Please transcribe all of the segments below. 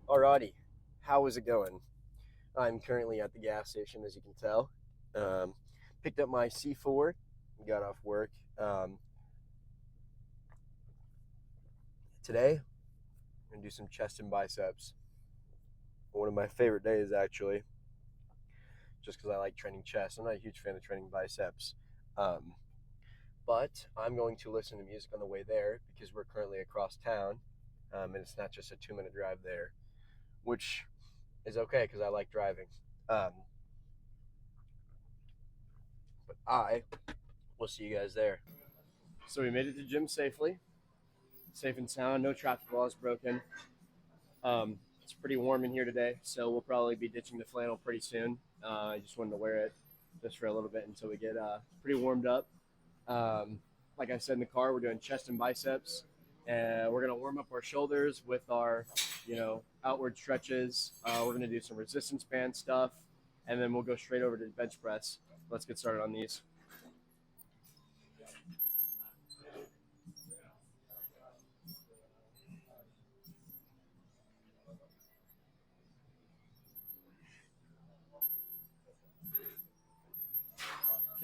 Alrighty, how is it going? I'm currently at the gas station, as you can tell. Um, Picked up my C4, got off work. Today, I'm gonna do some chest and biceps. One of my favorite days, actually, just because I like training chest. I'm not a huge fan of training biceps. Um, but I'm going to listen to music on the way there because we're currently across town, and it's not just a 2-minute drive there, which is okay because I like driving. Um, but I will see you guys there. So we made it to gym safely, safe and sound, no traffic laws broken. It's pretty warm in here today, so we'll probably be ditching the flannel pretty soon. I just wanted to wear it just for a little bit until we get pretty warmed up. Like I said in the car, we're doing chest and biceps, and we're gonna warm up our shoulders with our, outward stretches. We're gonna do some resistance band stuff, and then we'll go straight over to the bench press. Let's get started on these.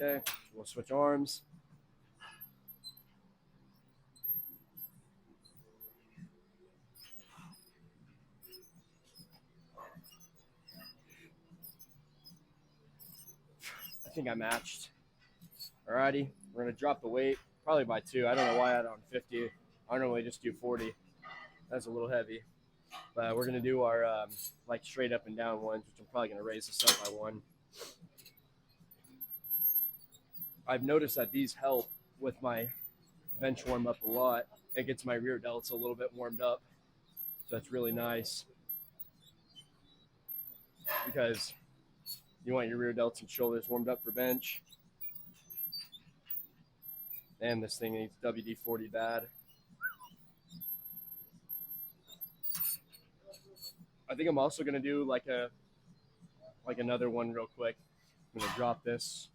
Okay, we'll switch arms. I think I matched. Alrighty, we're gonna drop the weight probably by 2. I don't know why I had on 50. I normally just do 40. That's a little heavy, but we're gonna do our like straight up and down ones, which I'm probably gonna raise this up by 1. I've noticed that these help with my bench warm up a lot. It gets my rear delts a little bit warmed up, so that's really nice because you want your rear delts and shoulders warmed up for bench. And this thing needs WD-40 bad. I think I'm also gonna do like another one real quick. I'm gonna drop this.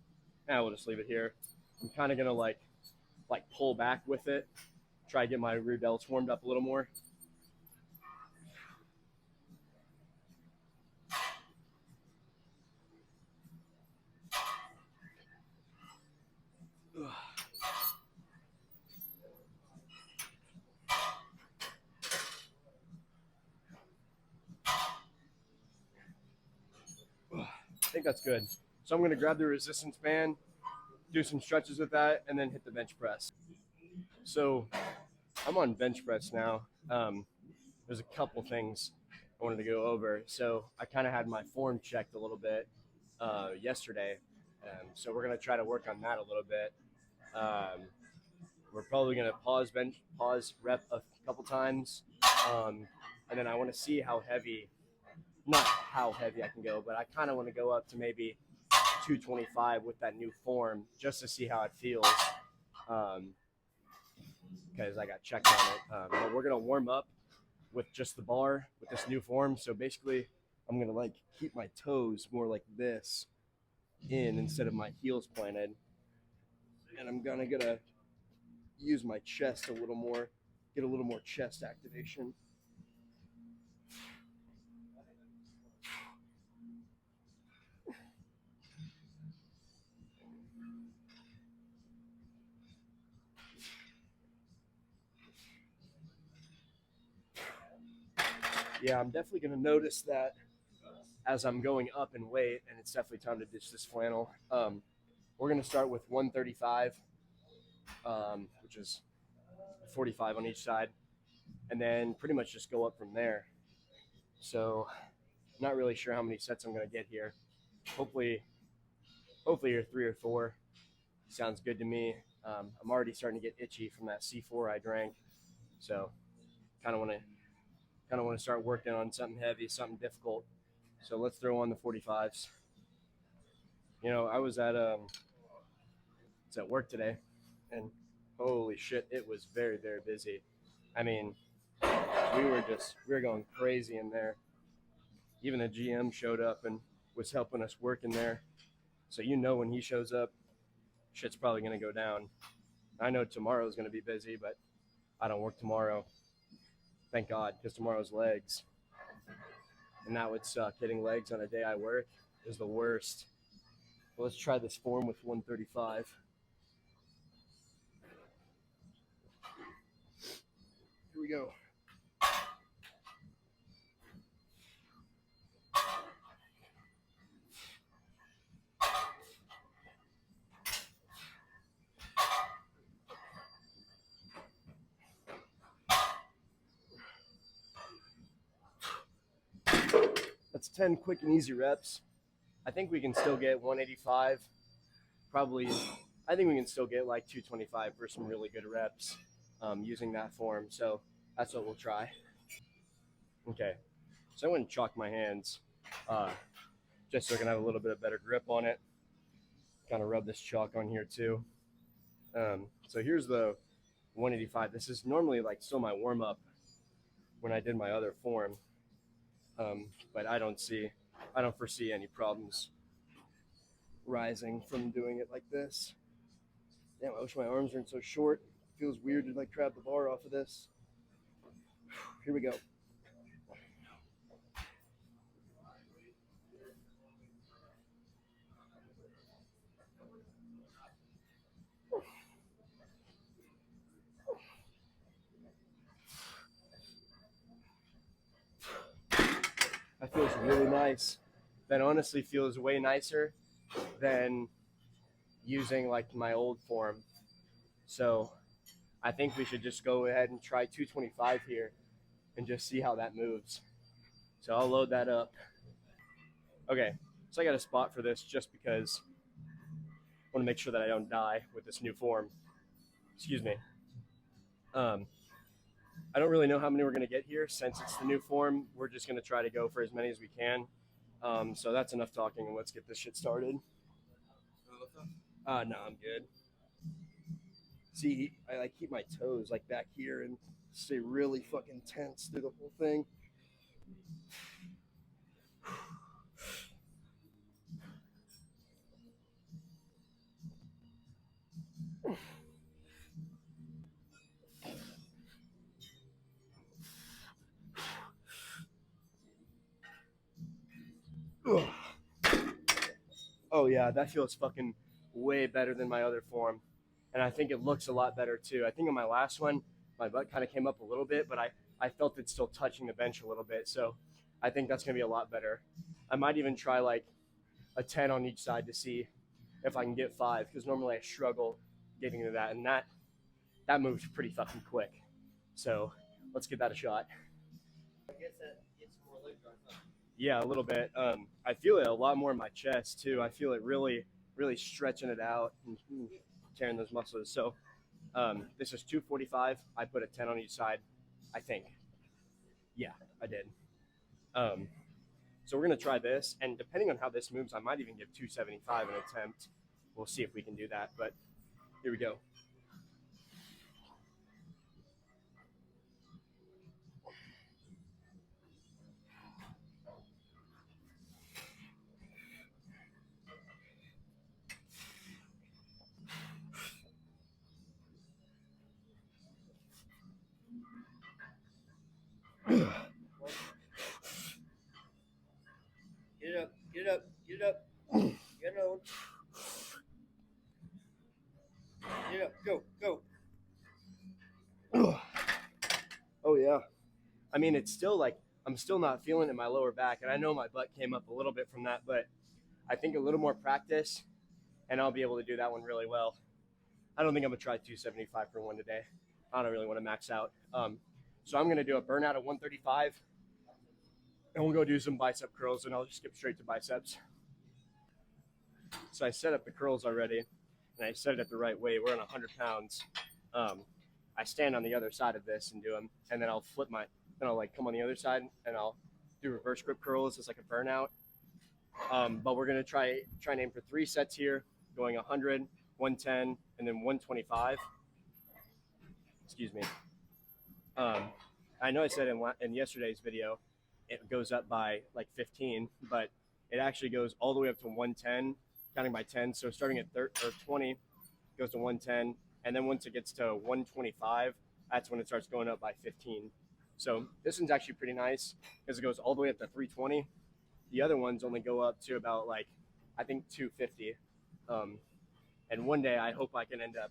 We'll just leave it here. I'm kind of gonna like pull back with it, try to get my rear delts warmed up a little more. I think that's good. So I'm going to grab the resistance band, do some stretches with that, and then hit the bench press. So I'm on bench press now. There's a couple things I wanted to go over. So I kind of had my form checked a little bit yesterday. So we're going to try to work on that a little bit. We're probably going to pause rep a couple times. And then I want to see how heavy, not how heavy I can go, but I kind of want to go up to maybe 225 with that new form just to see how it feels. Because I got checked on it. But we're going to warm up with just the bar with this new form. So basically, I'm going to keep my toes more like this in instead of my heels planted. And I'm going to use my chest a little more, get a little more chest activation. Yeah, I'm definitely going to notice that as I'm going up in weight, and it's definitely time to ditch this flannel. We're going to start with 135, which is 45 on each side, and then pretty much just go up from there. So not really sure how many sets I'm going to get here. Hopefully your 3 or 4 sounds good to me. I'm already starting to get itchy from that C4 I drank, so kind of want to start working on something heavy, something difficult. So let's throw on the 45s. I was at work today, and holy shit, it was very, very busy. I mean, we were going crazy in there. Even the GM showed up and was helping us work in there. So when he shows up, shit's probably going to go down. I know tomorrow's going to be busy, but I don't work tomorrow. Thank God, because tomorrow's legs. and that would suck. Hitting legs on a day I work is the worst. Well, let's try this form with 135. Here we go. That's 10 quick and easy reps. I think we can still get 185. Probably, I think we can still get like 225 for some really good reps using that form. So that's what we'll try. Okay. So I'm going to chalk my hands just so I can have a little bit of better grip on it. Kind of rub this chalk on here too. So here's the 185. This is normally like still my warm up when I did my other form, but I don't foresee any problems rising from doing it like this. Damn, I wish my arms weren't so short. It feels weird to like grab the bar off of this. Here we go. That feels really nice. That honestly feels way nicer than using like my old form. So I think we should just go ahead and try 225 here and just see how that moves. So I'll load that up. Okay, so I got a spot for this just because I want to make sure that I don't die with this new form. Excuse me. I don't really know how many we're going to get here since it's the new form. We're just going to try to go for as many as we can. So that's enough talking, and let's get this shit started. No, I'm good. See, I like keep my toes like back here and stay really fucking tense through the whole thing. Oh yeah, that feels fucking way better than my other form, and I think it looks a lot better too. I think on my last one, my butt kind of came up a little bit, but I felt it still touching the bench a little bit. So I think that's gonna be a lot better. I might even try like a 10 on each side to see if I can get 5, because normally I struggle getting to that, and that moves pretty fucking quick. So let's give that a shot. Yeah, a little bit. I feel it a lot more in my chest too. I feel it really, really stretching it out and tearing those muscles. So this is 245. I put a 10 on each side, I think. Yeah, I did. Um, so we're gonna try this, and depending on how this moves, I might even give 275 an attempt. We'll see if we can do that. But here we go. Get it up, get it up, get it up. Get it on. Get it up, go, go. Oh yeah. I mean, it's still like I'm still not feeling it in my lower back, and I know my butt came up a little bit from that, but I think a little more practice, and I'll be able to do that one really well. I don't think I'm gonna try 275 for one today. I don't really want to max out. So I'm gonna do a burnout of 135, and we'll go do some bicep curls, and I'll just skip straight to biceps. So I set up the curls already, and I set it at the right weight. We're on 100 pounds. I stand on the other side of this and do them, and then I'll then I'll like come on the other side, and I'll do reverse grip curls as like a burnout. But we're gonna try and aim for 3 sets here, going 100, 110, and then 125. Excuse me. I know I said in yesterday's video, it goes up by like 15, but it actually goes all the way up to 110, counting by 10. So starting at 20 goes to 110, and then once it gets to 125, that's when it starts going up by 15. So this one's actually pretty nice because it goes all the way up to 320. The other ones only go up to about like, I think 250. Um, and one day I hope I can end up,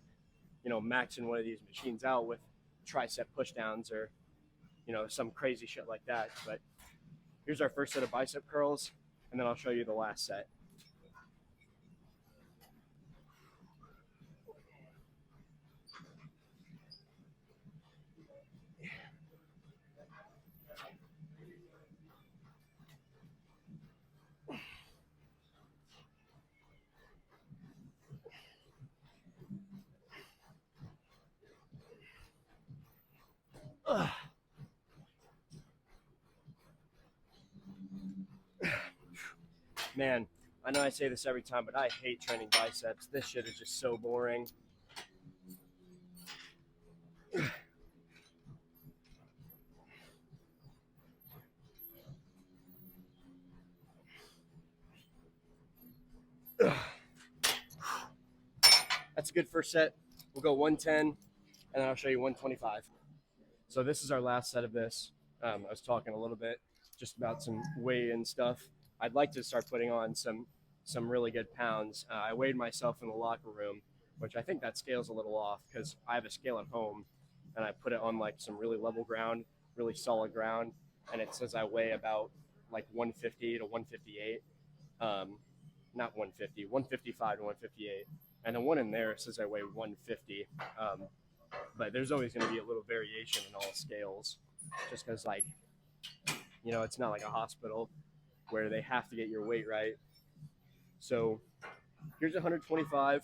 maxing one of these machines out with tricep pushdowns or, some crazy shit like that. But here's our first set of bicep curls, and then I'll show you the last set. Ugh. Man, I know I say this every time, but I hate training biceps. This shit is just so boring. That's a good first set. We'll go 110, and then I'll show you 125. So this is our last set of this. I was talking a little bit just about some weigh-in stuff. I'd like to start putting on some really good pounds. I weighed myself in the locker room, which I think that scale's a little off because I have a scale at home, and I put it on like some really level ground, really solid ground, and it says I weigh about like 150 to 158. Not 150, 155 to 158. And the one in there says I weigh 150. But there's always going to be a little variation in all scales just because, like, it's not like a hospital where they have to get your weight right. So here's 125.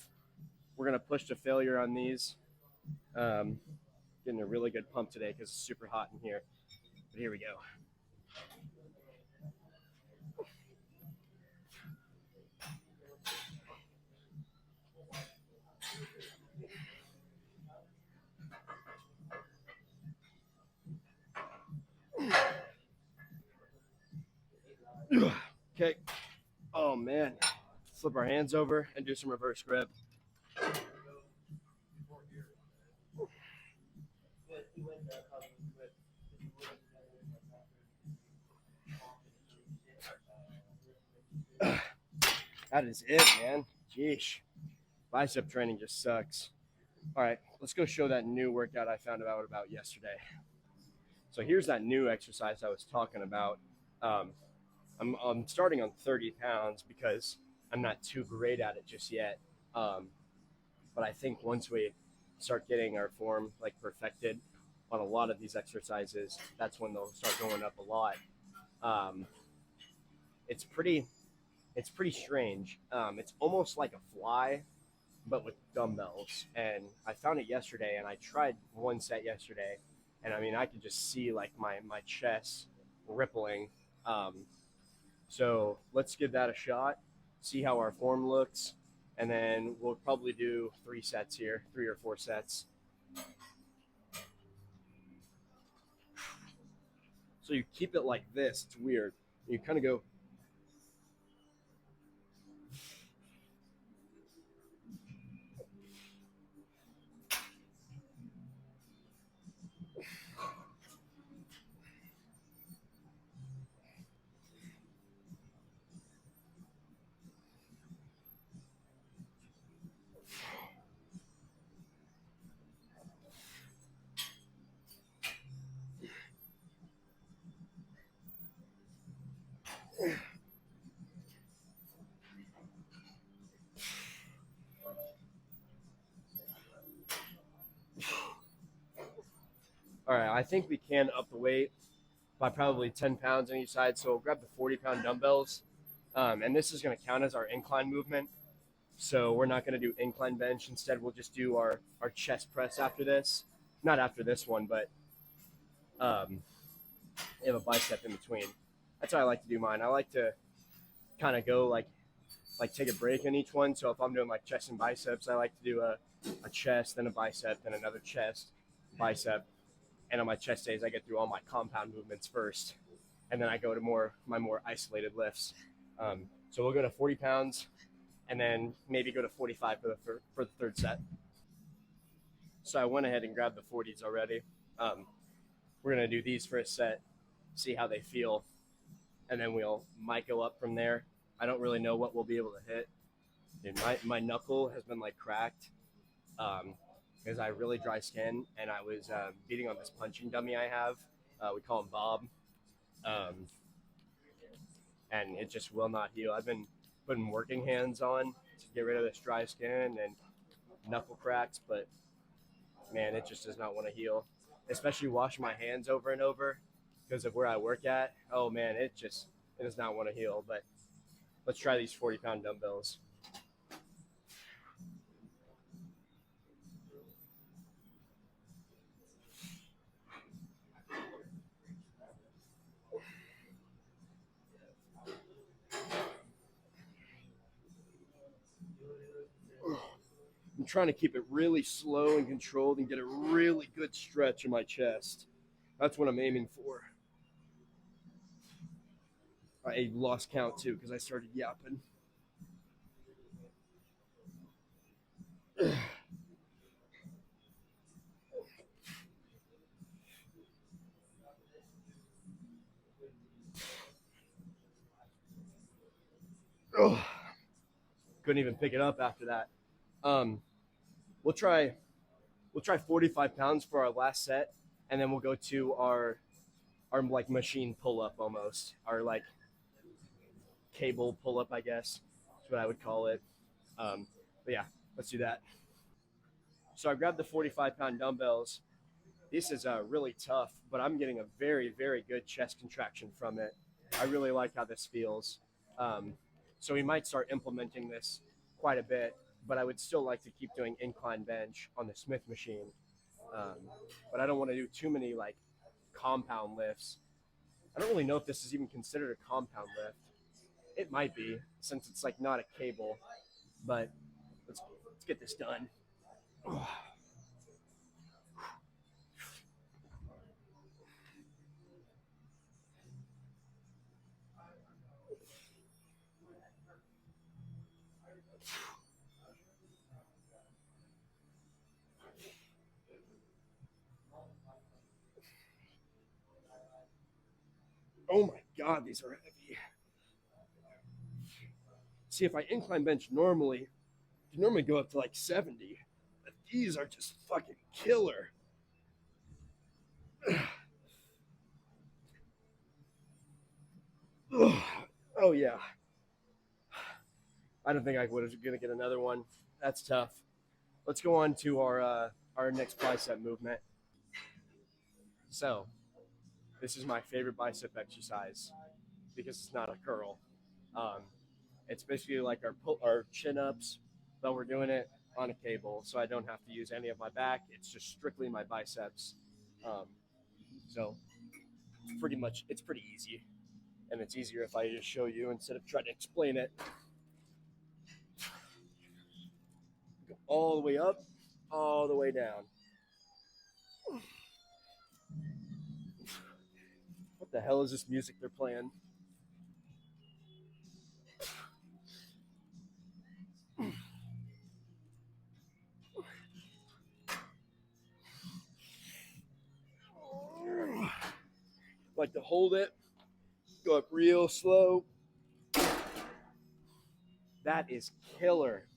We're going to push to failure on these. Getting a really good pump today because it's super hot in here. But here we go. Okay. Oh, man. Flip our hands over and do some reverse grip. That is it, man. Jeesh. Bicep training just sucks. All right, let's go show that new workout I found out about yesterday. So here's that new exercise I was talking about. I'm starting on 30 pounds because I'm not too great at it just yet. But I think once we start getting our form like perfected on a lot of these exercises, that's when they'll start going up a lot. Um, it's pretty strange. It's almost like a fly, but with dumbbells. And I found it yesterday, and I tried one set yesterday, and I mean I could just see like my chest rippling. So let's give that a shot, see how our form looks, and then we'll probably do 3 sets here, 3 or 4 sets. So you keep it like this. It's weird. You kind of go. All right, I think we can up the weight by probably 10 pounds on each side. So we'll grab the 40-pound dumbbells. And this is going to count as our incline movement. So we're not going to do incline bench. Instead, we'll just do our chest press after this. Not after this one, but you have a bicep in between. That's how I like to do mine. I like to kind of go like take a break in each one. So if I'm doing like chest and biceps, I like to do a chest, then a bicep, then another chest, bicep. And on my chest days, I get through all my compound movements first, and then I go to my more isolated lifts. So we'll go to 40 pounds, and then maybe go to 45 for the third set. So I went ahead and grabbed the 40s already. We're gonna do these for a set, see how they feel, and then we'll might go up from there. I don't really know what we'll be able to hit. Dude, my knuckle has been like cracked because I have really dry skin, and I was beating on this punching dummy I have. We call him Bob, um, and it just will not heal. I've been putting working hands on to get rid of this dry skin and knuckle cracks, but man, it just does not want to heal. Especially washing my hands over and over because of where I work at. Oh man, it does not want to heal. But let's try these 40-pound dumbbells. I'm trying to keep it really slow and controlled and get a really good stretch in my chest. That's what I'm aiming for. I lost count too because I started yapping. Oh, couldn't even pick it up after that. Um, we'll try 45 pounds for our last set, and then we'll go to our like machine pull up almost, our like cable pull up, I guess. That's what I would call it. But yeah, let's do that. So I grabbed the 45-pound dumbbells. This is really tough, but I'm getting a very, very good chest contraction from it. I really like how this feels. Um, so we might start implementing this quite a bit, but I would still like to keep doing incline bench on the Smith machine. Um, but I don't want to do too many like compound lifts. I don't really know if this is even considered a compound lift. It might be since it's like not a cable, but let's get this done. Oh my god, these are heavy. See, if I incline bench normally, you normally go up to like 70. But these are just fucking killer. Oh yeah. I don't think I was gonna get another one. That's tough. Let's go on to our next bicep movement. So this is my favorite bicep exercise because it's not a curl. Um, it's basically like our chin ups, but we're doing it on a cable, so I don't have to use any of my back. It's just strictly my biceps. Um, so it's pretty easy, and it's easier if I just show you instead of trying to explain it. Go all the way up, all the way down. What the hell is this music they're playing? Like to hold it, go up real slow. That is killer.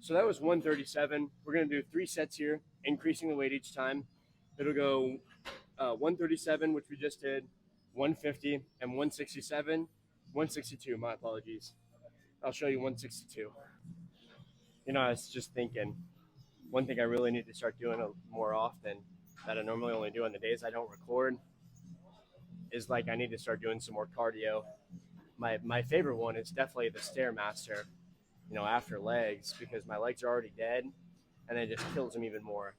So that was 137. We're going to do 3 sets here, increasing the weight each time. It'll go 137, which we just did, 150, and 167. 162, my apologies. I'll show you 162. You know, I was just thinking, one thing I really need to start doing more often that I normally only do on the days I don't record is like I need to start doing some more cardio. My favorite one is definitely the Stairmaster, you know, after legs because my legs are already dead and it just kills them even more.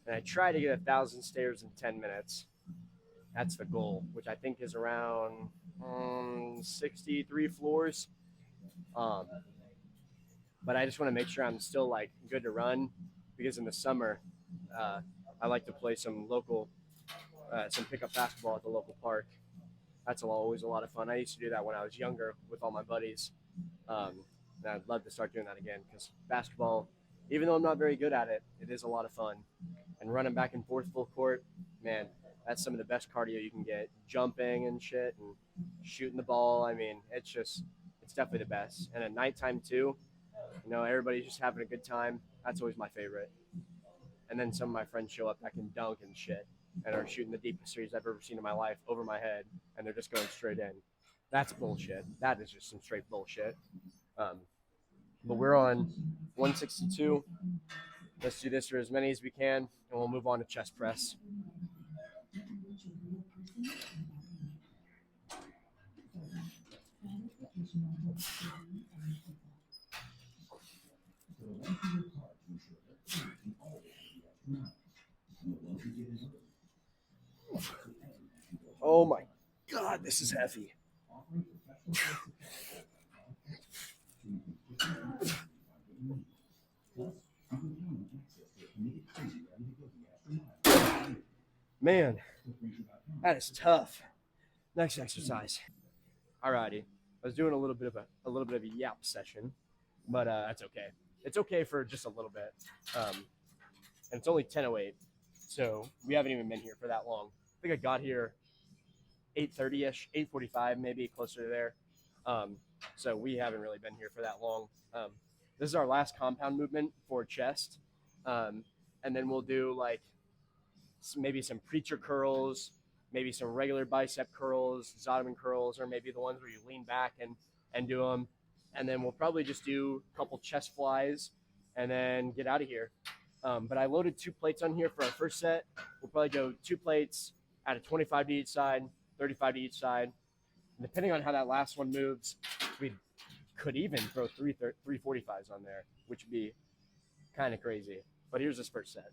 And I try to get 1,000 stairs in 10 minutes. That's the goal, which I think is around 63 floors. Um, but I just want to make sure I'm still like good to run because in the summer, uh, I like to play some pickup basketball at the local park. That's always a lot of fun. I used to do that when I was younger with all my buddies. And I'd love to start doing that again because basketball, even though I'm not very good at it, it is a lot of fun. And running back and forth full court, man, That's some of the best cardio you can get. Jumping and shit and shooting the ball. I mean, it's definitely the best. And at nighttime too, everybody's just having a good time. That's always my favorite. And then some of my friends show up that can dunk and shit and are shooting the deepest threes I've ever seen in my life over my head, and they're just going straight in. That's bullshit. That is just some straight bullshit. But we're on 162. Let's do this for as many as we can, and we'll move on to chest press. Oh my God, this is heavy. Man, that is tough. Next exercise. Alrighty, I was doing a little bit of a yap session, but that's okay. It's okay for just a little bit, and it's only 10:08, so we haven't even been here for that long. I think I got here 8:30ish, 8:45, maybe closer to there. So we haven't really been here for that long. This is our last compound movement for chest, and then we'll do like maybe some preacher curls, maybe some regular bicep curls, Zottman curls, or maybe the ones where you lean back and do them. And then we'll probably just do a couple chest flies and then get out of here. But I loaded 2 plates on here for our first set. We'll probably go 2 plates at a 25 to each side, 35 to each side. And depending on how that last one moves, we could even throw 345s on there, which would be kind of crazy. But here's this first set.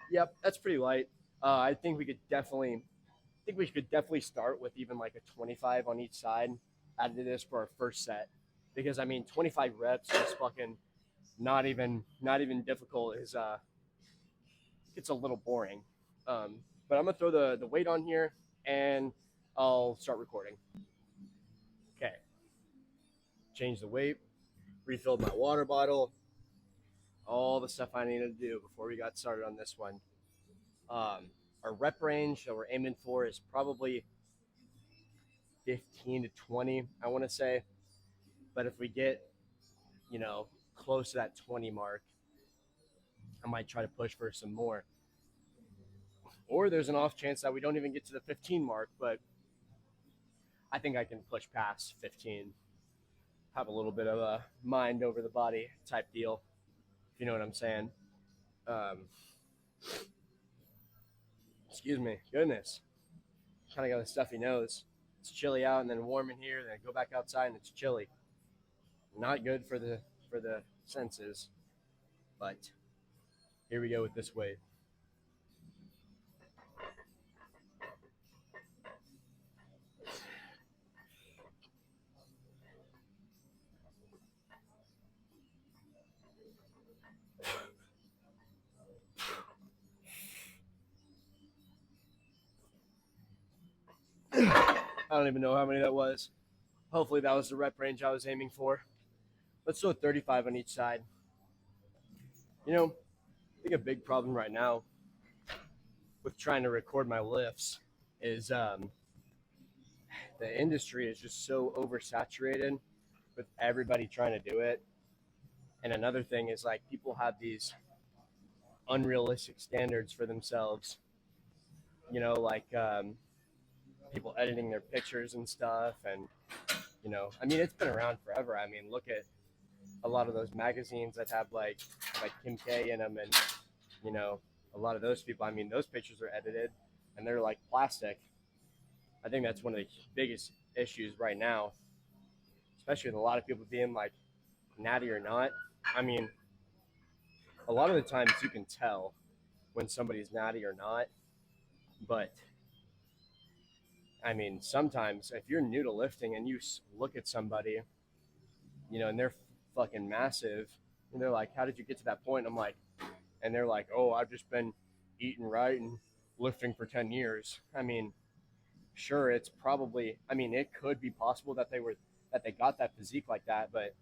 Yep, that's pretty light. I think we could definitely start with even like a 25 on each side out of this for our first set, because I mean 25 reps is fucking not even difficult. It's a little boring. But I'm gonna throw the weight on here and I'll start recording. Okay. Change the weight. Refilled my water bottle. All the stuff I needed to do before we got started on this one. Our rep range that we're aiming for is probably 15 to 20, I want to say. But if we get, close to that 20 mark, I might try to push for some more. Or there's an off chance that we don't even get to the 15 mark, but I think I can push past 15. Have a little bit of a mind over the body type deal, if you know what I'm saying. Excuse me, goodness. Kind of got a stuffy nose. It's chilly out and then warm in here, then I go back outside and it's chilly. Not good for the senses, but here we go with this weight. I don't even know how many that was. Hopefully that was the rep range I was aiming for. Let's do a 35 on each side. I think a big problem right now with trying to record my lifts is the industry is just so oversaturated with everybody trying to do it. And another thing is like people have these unrealistic standards for themselves. People editing their pictures and stuff, and it's been around forever. I mean, look at a lot of those magazines that have like Kim K in them, and a lot of those people. I mean, those pictures are edited and they're like plastic. I think that's one of the biggest issues right now, especially with a lot of people being like natty or not. I mean, a lot of the times you can tell when somebody's natty or not, but I mean, sometimes if you're new to lifting and you look at somebody, and they're fucking massive, and they're like, how did you get to that point? And I'm like, and they're like, oh, I've just been eating right and lifting for 10 years. I mean, sure, it's probably, I mean, it could be possible that they got that physique like that, but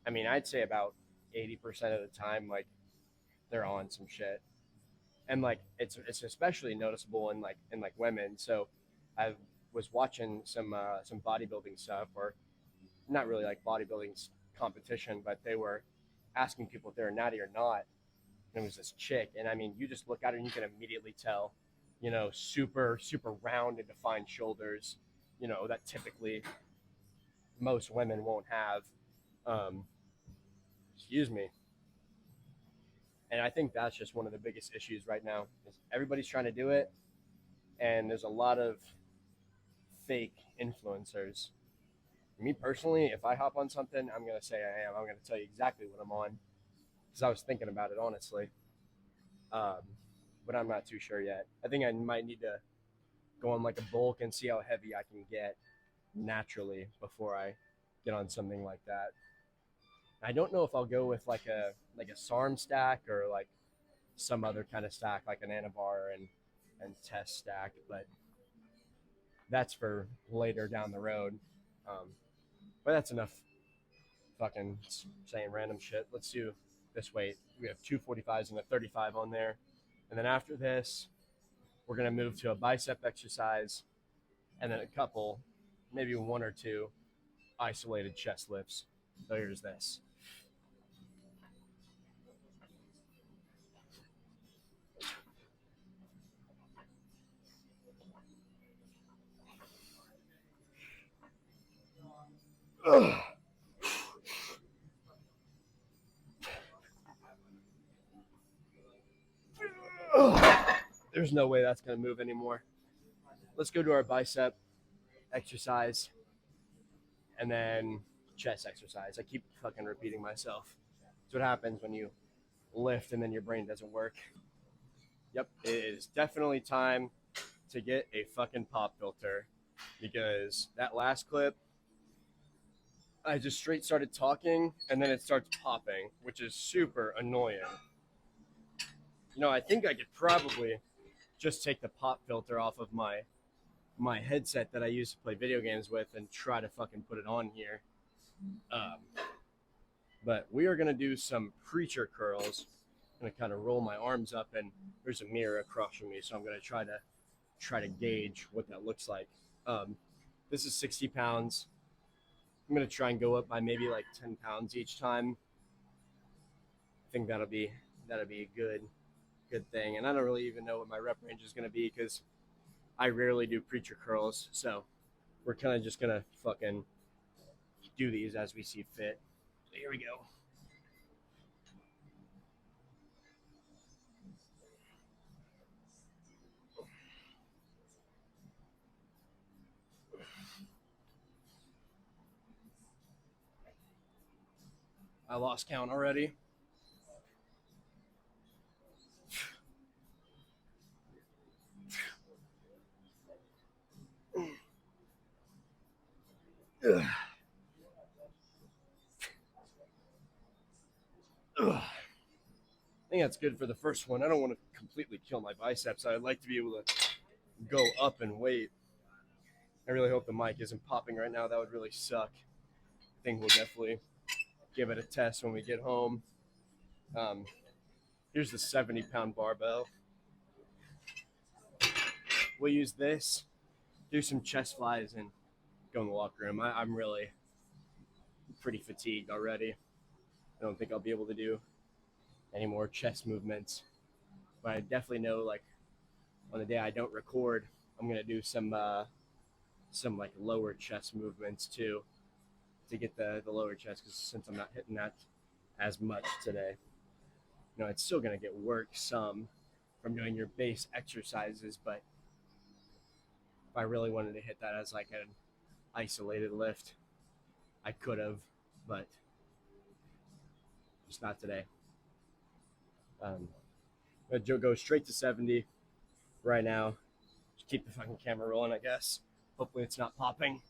I mean, I'd say about 80% of the time, like, they're on some shit. And like it's especially noticeable in like women. So I was watching some bodybuilding stuff, or not really like bodybuilding competition, but they were asking people if they're natty or not. And it was this chick, and I mean, you just look at her and you can immediately tell, you know, super round and defined shoulders, you know, that typically most women won't have. Um, excuse me. And I think that's just one of the biggest issues right now is everybody's trying to do it, and there's a lot of fake influencers. Me personally, if I hop on something, I'm gonna say I am. I'm gonna tell you exactly what I'm on because I was thinking about it honestly, um, but I'm not too sure yet. I think I might need to go on like a bulk and see how heavy I can get naturally before I get on something like that. I don't know if I'll go with like a SARM stack or like some other kind of stack like an Anavar and test stack, but that's for later down the road. Um, but that's enough fucking saying random shit. Let's do this weight. We have 245s and a 35 on there. And then after this, we're going to move to a bicep exercise and then a couple, maybe one or two isolated chest lifts. So here's this. Ugh. Ugh. There's no way that's going to move anymore. Let's go to our bicep exercise and then chest exercise. I keep fucking repeating myself. That's what happens when you lift and then your brain doesn't work. Yep, it is definitely time to get a fucking pop filter because that last clip, I just straight started talking and then it starts popping, which is super annoying. You know, I think I could probably just take the pop filter off of my headset that I use to play video games with and try to fucking put it on here. Um, but we are gonna do some preacher curls. I'm gonna kind of roll my arms up, and there's a mirror across from me, so I'm gonna try to gauge what that looks like. This is 60 pounds. I'm gonna try and go up by maybe like 10 pounds each time. I think that'll be a good thing. And I don't really even know what my rep range is gonna be because I rarely do preacher curls, so we're kind of just gonna fucking do these as we see fit. So here we go. I lost count already. Ugh. Ugh. I think that's good for the first one. I don't want to completely kill my biceps. I'd like to be able to go up in weight. I really hope the mic isn't popping right now. That would really suck. I think we'll definitely give it a test when we get home. Um, here's the 70-pound barbell. We'll use this, do some chest flies, and go in the locker room. I'm really pretty fatigued already. I don't think I'll be able to do any more chest movements. But I definitely know, like, on the day I don't record, I'm gonna do some like lower chest movements too to get the lower chest because since I'm not hitting that as much today, you know, it's still gonna get work some from doing your base exercises. But if I really wanted to hit that as like an isolated lift, I could have, but just not today. But Joe goes straight to 70 right now. Just keep the fucking camera rolling, I guess. Hopefully it's not popping.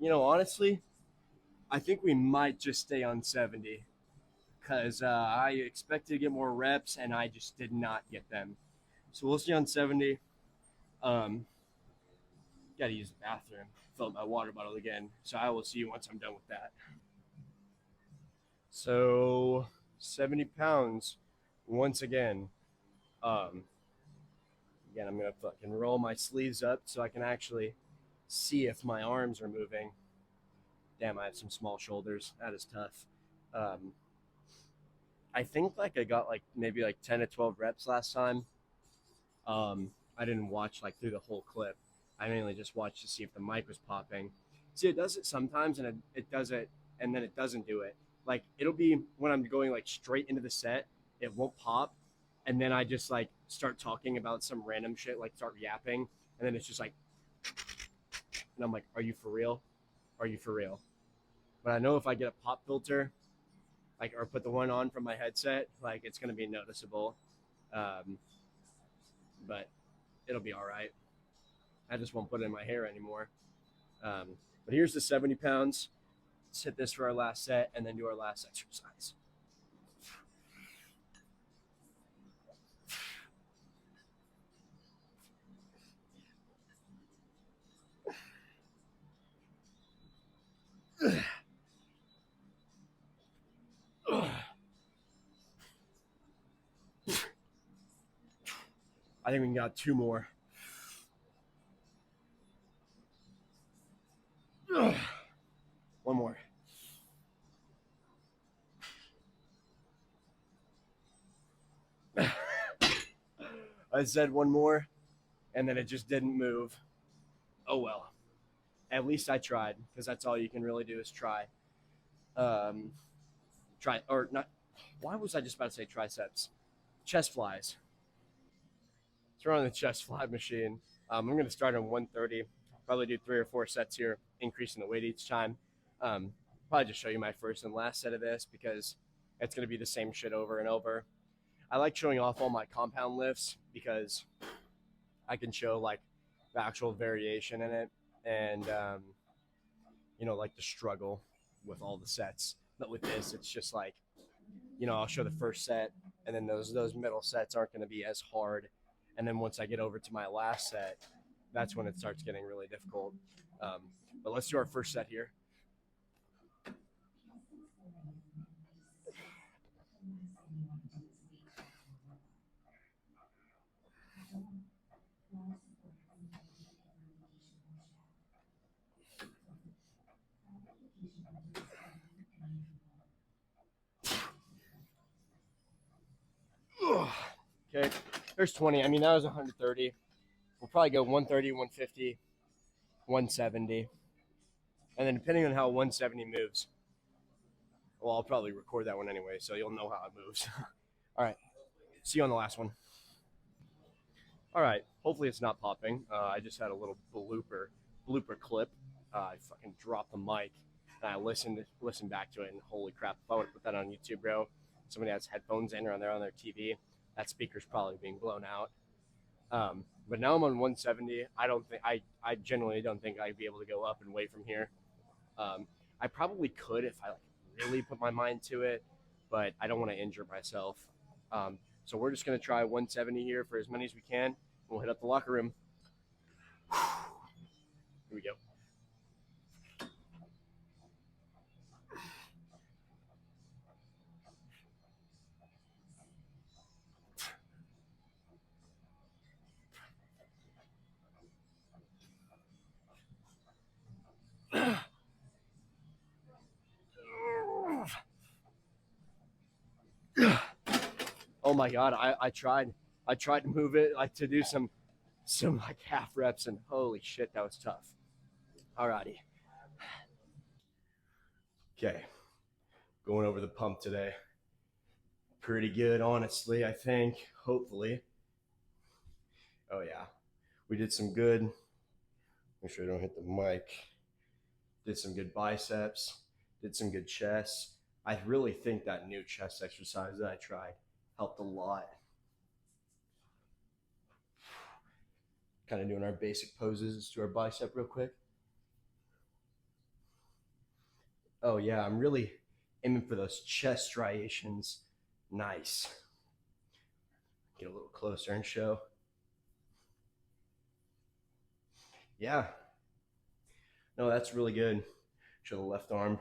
Honestly, I think we might just stay on 70 because I expected to get more reps and I just did not get them. So we'll stay on 70. Um, Got to use the bathroom. Filled my water bottle again. So I will see you once I'm done with that. So 70 pounds once again. Um, Again, I'm gonna fucking roll my sleeves up so I can actually see if my arms are moving. Damn, I have some small shoulders. That is tough. Um, I think like I got like maybe like 10 to 12 reps last time. I didn't watch like through the whole clip. I mainly just watched to see if the mic was popping. See, it does it sometimes, and it does it, and then it doesn't do it. Like it'll be when I'm going like straight into the set, it won't pop, and then I just like start talking about some random shit, like start yapping, and then it's just like, and I'm like, "Are you for real? Are you for real?" But I know if I get a pop filter, like or put the one on from my headset, like it's gonna be noticeable. Um, but it'll be all right. I just won't put it in my hair anymore. But here's the 70 pounds. Let's hit this for our last set and then do our last exercise. I think we got two more. One more. I said one more, and then it just didn't move. Oh well. At least I tried, because that's all you can really do is try. Um, Try or not. Why was I just about to say triceps? Chest flies. So we're on the chest fly machine. I'm going to start on 130. Probably do 3 or 4 sets here, increasing the weight each time. Probably just show you my first and last set of this because it's going to be the same shit over and over. I like showing off all my compound lifts because I can show like the actual variation in it and like the struggle with all the sets. But with this, it's just like I'll show the first set, and then those middle sets aren't going to be as hard. And then once I get over to my last set, that's when it starts getting really difficult. Um, but let's do our first set here. Okay, there's 20. I mean, that was 130. We'll probably go 130, 150, 170. And then depending on how 170 moves, well, I'll probably record that one anyway, so you'll know how it moves. All right, see you on the last one. All right. Hopefully it's not popping. I just had a little blooper clip. I fucking dropped the mic. And I listened back to it, and holy crap! If I would have put that on YouTube, bro, somebody has headphones in or they're on their TV, that speaker's probably being blown out. But now I'm on 170. I genuinely don't think I'd be able to go up and weight from here. I probably could if I like really put my mind to it, but I don't want to injure myself. So we're just gonna try 170 here for as many as we can. We'll hit up the locker room. Here we go. Oh my god, I tried to move it like to do some like half reps, and holy shit, that was tough. Alrighty. Okay. Going over the pump today. Pretty good, honestly, I think. Hopefully. Oh yeah. We did some good. Make sure I don't hit the mic. Did some good biceps. Did some good chest. I really think that new chest exercise that I tried helped a lot. Kind of doing our basic poses. Let's do our bicep real quick. Oh yeah, I'm really aiming for those chest striations. Nice. Get a little closer and show. Yeah. No, that's really good. Show the left arm.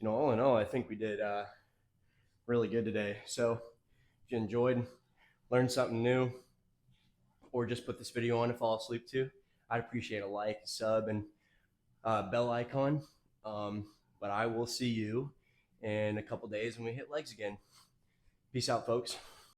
All in all, I think we did really good today. So if you enjoyed, learned something new, or just put this video on to fall asleep to, I'd appreciate a like, a sub, and bell icon. But I will see you in a couple days when we hit legs again. Peace out, folks.